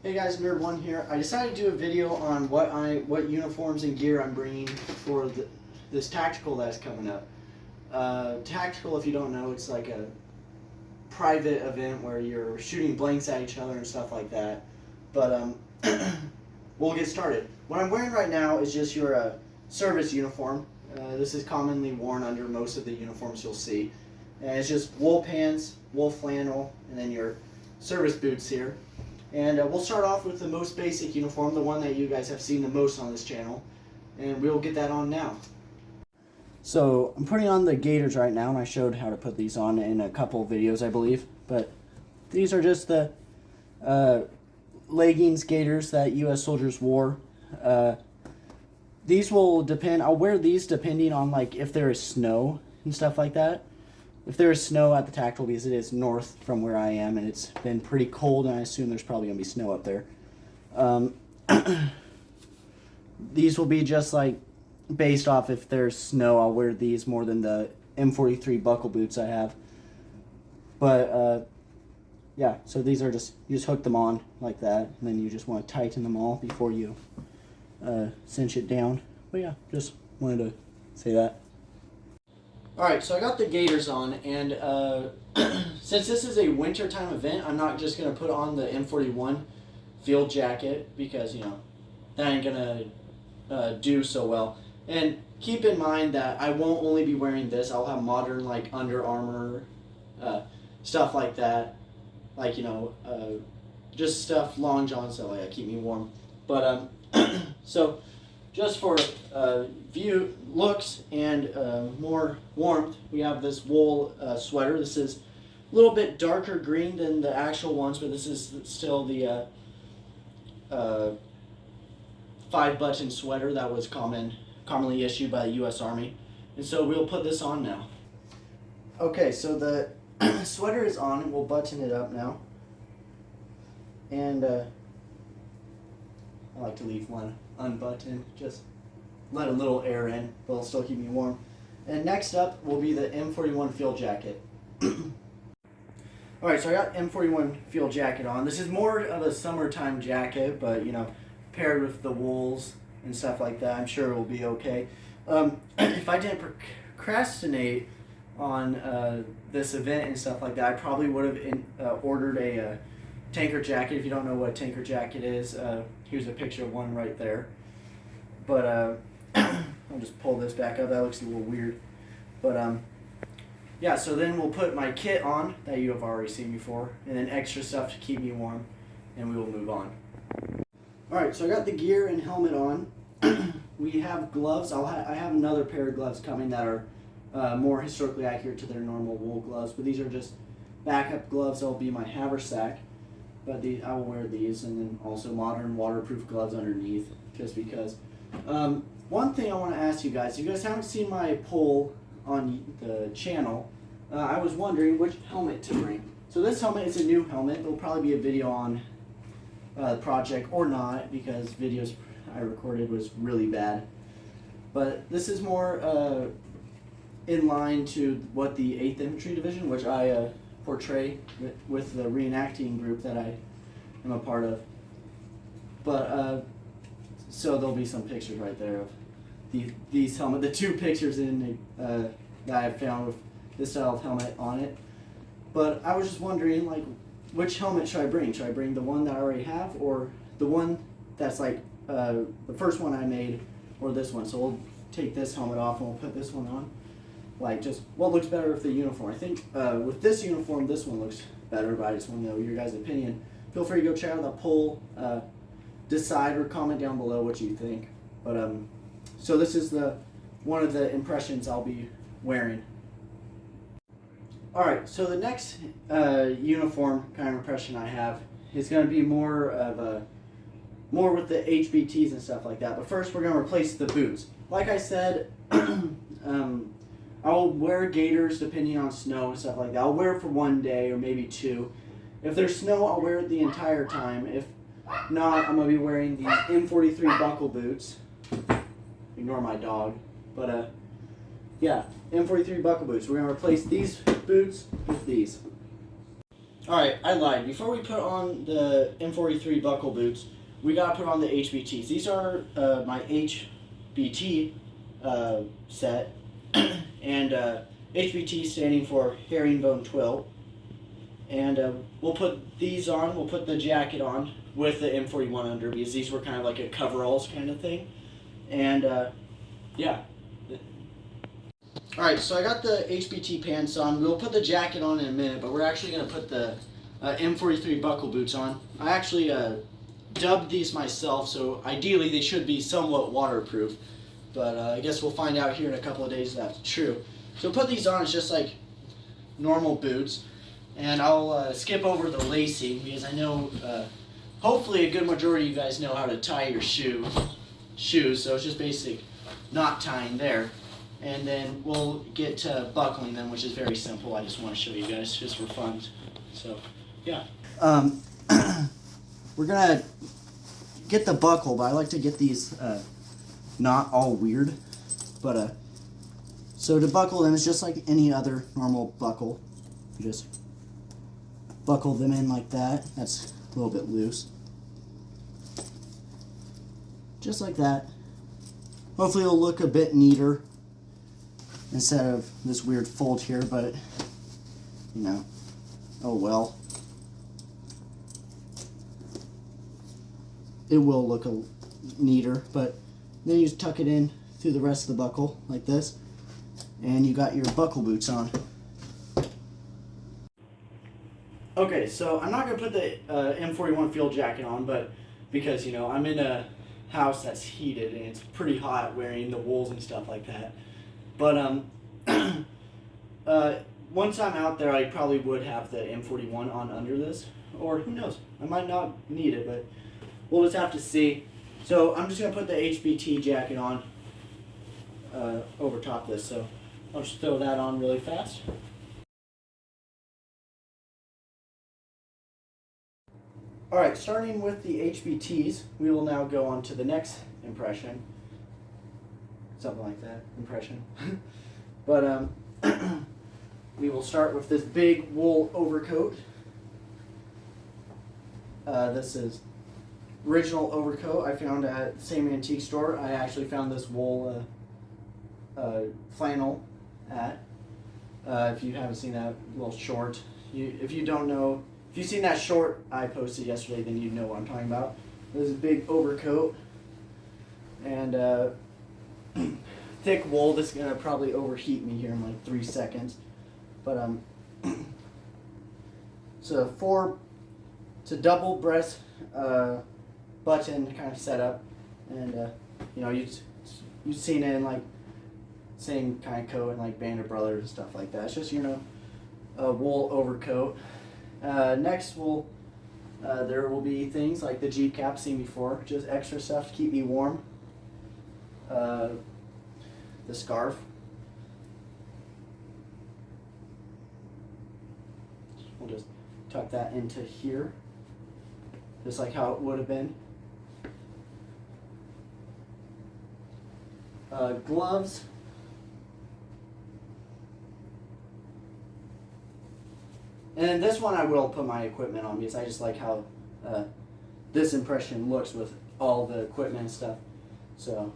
Hey guys, Nerd1 here. I decided to do a video on what uniforms and gear I'm bringing for this tactical that's coming up. Tactical, if you don't know, it's like a private event where you're shooting blanks at each other and stuff like that. But we'll get started. What I'm wearing right now is just your service uniform. This is commonly worn under most of the uniforms you'll see. And it's just wool pants, wool flannel, and then your service boots here. And we'll start off with the most basic uniform, the one that you guys have seen the most on this channel. And we'll get that on now. So I'm putting on the gaiters right now, and I showed how to put these on in a couple of videos, I believe. But these are just the leggings gaiters that U.S. soldiers wore. These will depend, I'll wear these depending on like if there is snow and stuff like that. If there is snow at the tactical, because it is north from where I am, and it's been pretty cold, and I assume there's probably going to be snow up there. These will be just like based off if there's snow, I'll wear these more than the M43 buckle boots I have. But yeah, so these are just, you just hook them on like that, and then you just want to tighten them all before you cinch it down. But yeah, just wanted to say that. Alright, so I got the gaiters on, and since this is a wintertime event, I'm not just going to put on the M41 field jacket, because, you know, that ain't going to do so well. And keep in mind that I won't only be wearing this, I'll have modern, like, Under Armour, stuff like that. Like, you know, just stuff, long johns, so yeah, keep me warm. But, so just for view, looks, and more warmth, we have this wool sweater. This is a little bit darker green than the actual ones, but this is still the 5-button sweater that was commonly issued by the U.S. Army. And so we'll put this on now. Okay, so the sweater is on, and we'll button it up now. And I like to leave one unbuttoned, just let a little air in, but it'll still keep me warm. And next up will be the M41 field jacket. Alright, so I got M41 field jacket on. This is more of a summertime jacket, but you know, paired with the wools and stuff like that, I'm sure it will be okay. If I didn't procrastinate on this event and stuff like that, I probably would have ordered a tanker jacket. If you don't know what a tanker jacket is, here's a picture of one right there. But I'll just pull this back up. That looks a little weird. But yeah, so then we'll put my kit on that you have already seen before, and then extra stuff to keep me warm, and we will move on. Alright, so I got the gear and helmet on. We have gloves. I have another pair of gloves coming that are more historically accurate to their normal wool gloves, but these are just backup gloves. That'll be my haversack. But I will wear these, and then also modern waterproof gloves underneath, just because. One thing I want to ask you guys haven't seen my poll on the channel. I was wondering which helmet to bring. So this helmet is a new helmet. There'll probably be a video on the project, or not, because videos I recorded was really bad. But this is more in line to what the 8th Infantry Division, which I portray with the reenacting group that I am a part of. But so there'll be some pictures right there of these helmet, the two pictures in that I found with this style of helmet on it. But I was just wondering, like, which helmet should I bring? Should I bring the one that I already have, or the one that's like the first one I made, or this one? So we'll take this helmet off and we'll put this one on. Like, just what looks better with the uniform. I think with this uniform, this one looks better, but I just want to know your guys' opinion. Feel free to go check out the poll, decide, or comment down below what you think. But so this is one of the impressions I'll be wearing. Alright, so the next uniform kind of impression I have is going to be more with the HBTs and stuff like that. But first we're going to replace the boots. Like I said, I'll wear gaiters depending on snow and stuff like that. I'll wear it for one day or maybe two. If there's snow, I'll wear it the entire time. If not, I'm going to be wearing these M43 buckle boots. Ignore my dog. But yeah, M43 buckle boots. We're going to replace these boots with these. Alright, I lied. Before we put on the M43 buckle boots, we gotta put on the HBTs. These are my HBT set, and HBT standing for herringbone twill. And we'll put these on, we'll put the jacket on with the M41 under, because these were kind of like a coveralls kind of thing. And yeah. Alright, so I got the HBT pants on. We'll put the jacket on in a minute, but we're actually going to put the M43 buckle boots on. I actually dubbed these myself, so ideally they should be somewhat waterproof. But I guess we'll find out here in a couple of days if that's true. So put these on, it's just like normal boots. And I'll skip over the lacing, because I know hopefully a good majority of you guys know how to tie your shoes. So it's just basic knot tying there. And then we'll get to buckling them, which is very simple. I just want to show you guys just for fun. So, yeah. We're going to get the buckle, but I like to get these not all weird. But so to buckle them, it's just like any other normal buckle. You just buckle them in like that. That's a little bit loose. Just like that. Hopefully it'll look a bit neater instead of this weird fold here, but you know, oh well. It will look neater, but then you just tuck it in through the rest of the buckle like this, and you got your buckle boots on. Okay, so I'm not going to put the M41 field jacket on, but because, you know, I'm in a house that's heated and it's pretty hot wearing the wools and stuff like that. But once I'm out there, I probably would have the M41 on under this, or who knows, I might not need it, but we'll just have to see. So I'm just going to put the HBT jacket on over top this, so I'll just throw that on really fast. Alright, starting with the HBTs, we will now go on to the next impression. Something like that, impression. But we will start with this big wool overcoat. This is original overcoat I found at the same antique store. I actually found this wool flannel at. If you haven't seen that little short, if you don't know, if you've seen that short I posted yesterday, then you know what I'm talking about. This is a big overcoat and thick wool. This is gonna probably overheat me here in like 3 seconds, but it's a double breast button kind of setup, and you know, you've seen it in like same kind of coat and like Band of Brothers and stuff like that. It's just, you know, a wool overcoat. Next there will be things like the Jeep cap seen before, just extra stuff to keep me warm. The scarf. We'll just tuck that into here, just like how it would have been. Gloves. And this one I will put my equipment on, because I just like how this impression looks with all the equipment and stuff. So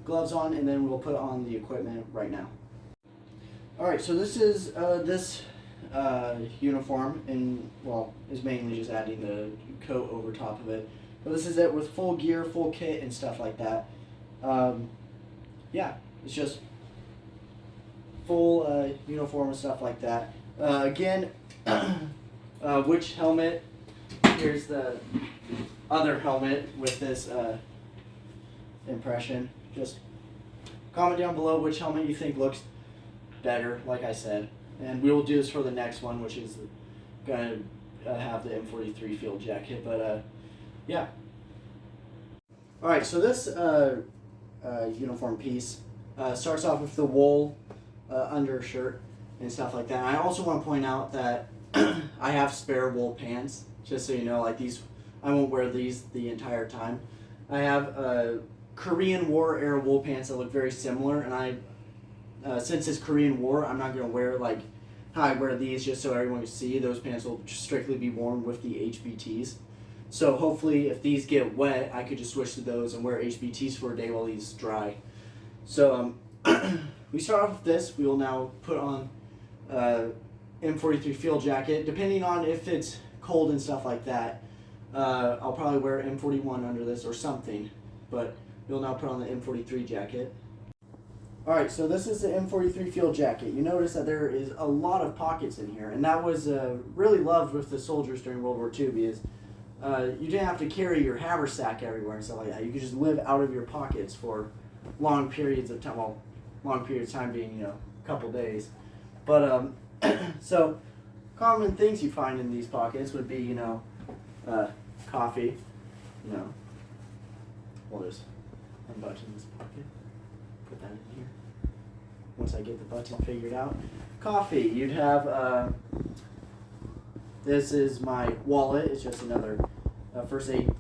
gloves on, and then we'll put on the equipment right now. Alright, so this is this uniform, and well, is mainly just adding the coat over top of it. But this is it with full gear, full kit, and stuff like that. Yeah, it's just full uniform and stuff like that. Again, which helmet? Here's the other helmet with this impression. Just comment down below which helmet you think looks better, like I said. And we will do this for the next one, which is going to have the M43 field jacket. But yeah. Alright, so this uniform piece starts off with the wool undershirt and stuff like that. And I also want to point out that I have spare wool pants, just so you know. Like these, I won't wear these the entire time. I have Korean War era wool pants that look very similar, and since it's Korean War, I'm not going to wear like how I wear these just so everyone can see. Those pants will strictly be worn with the HBTs. So hopefully if these get wet, I could just switch to those and wear HBTs for a day while these dry. So we start off with this. We will now put on M43 field jacket. Depending on if it's cold and stuff like that, I'll probably wear M41 under this or something. But we'll now put on the M43 jacket. Alright, so this is the M43 field jacket. You notice that there is a lot of pockets in here, and that was really loved with the soldiers during World War II because you didn't have to carry your haversack everywhere and stuff like that. You could just live out of your pockets for long periods of time. Well, long periods of time being, a couple days. But, so common things you find in these pockets would be, coffee, we'll just unbutton this pocket, put that in here. Once I get the button figured out. Coffee, you'd have, this is my wallet. It's just another first aid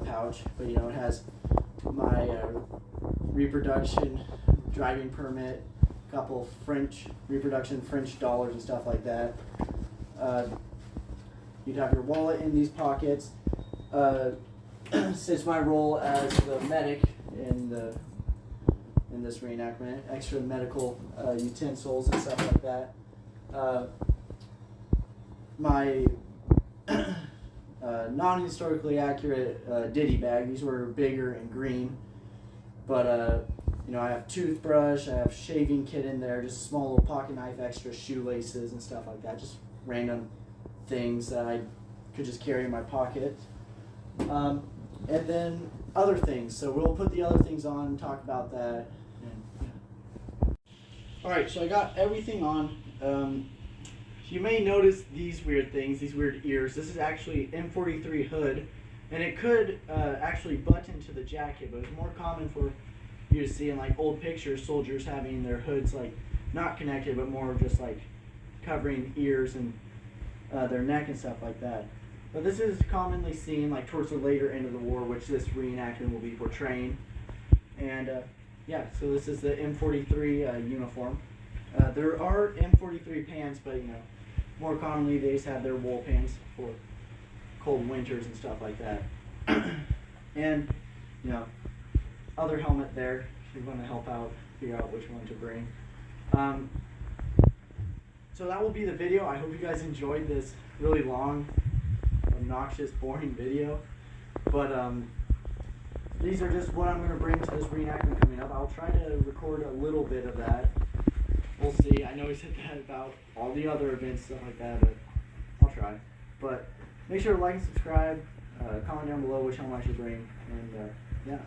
pouch, but it has my reproduction driving permit, a couple reproduction French dollars and stuff like that. You'd have your wallet in these pockets. Since my role as the medic in this reenactment, extra medical utensils and stuff like that. My non-historically accurate ditty bag. These were bigger and green, but I have toothbrush, I have shaving kit in there, just a small little pocket knife, extra shoelaces and stuff like that. Just random things that I could just carry in my pocket. And then other things. So we'll put the other things on and talk about that. Alright, so I got everything on. You may notice these weird things, these weird ears. This is actually M43 hood, and it could actually button to the jacket, but it's more common for you to see in like old pictures, soldiers having their hoods like not connected, but more just like covering ears and their neck and stuff like that. But this is commonly seen like towards the later end of the war, which this reenactment will be portraying. And so this is the M43 uniform. There are M43 pants, but more commonly they just have their wool pants for cold winters and stuff like that. And other helmet there if you want to help out, figure out which one to bring. So that will be the video. I hope you guys enjoyed this really long, obnoxious, boring video. But these are just what I'm going to bring to this reenactment coming up. I'll try to record a little bit of that. We'll see. I know he said that about all the other events, stuff like that, but I'll try. But make sure to like and subscribe. Comment down below which helmet I should bring. And yeah.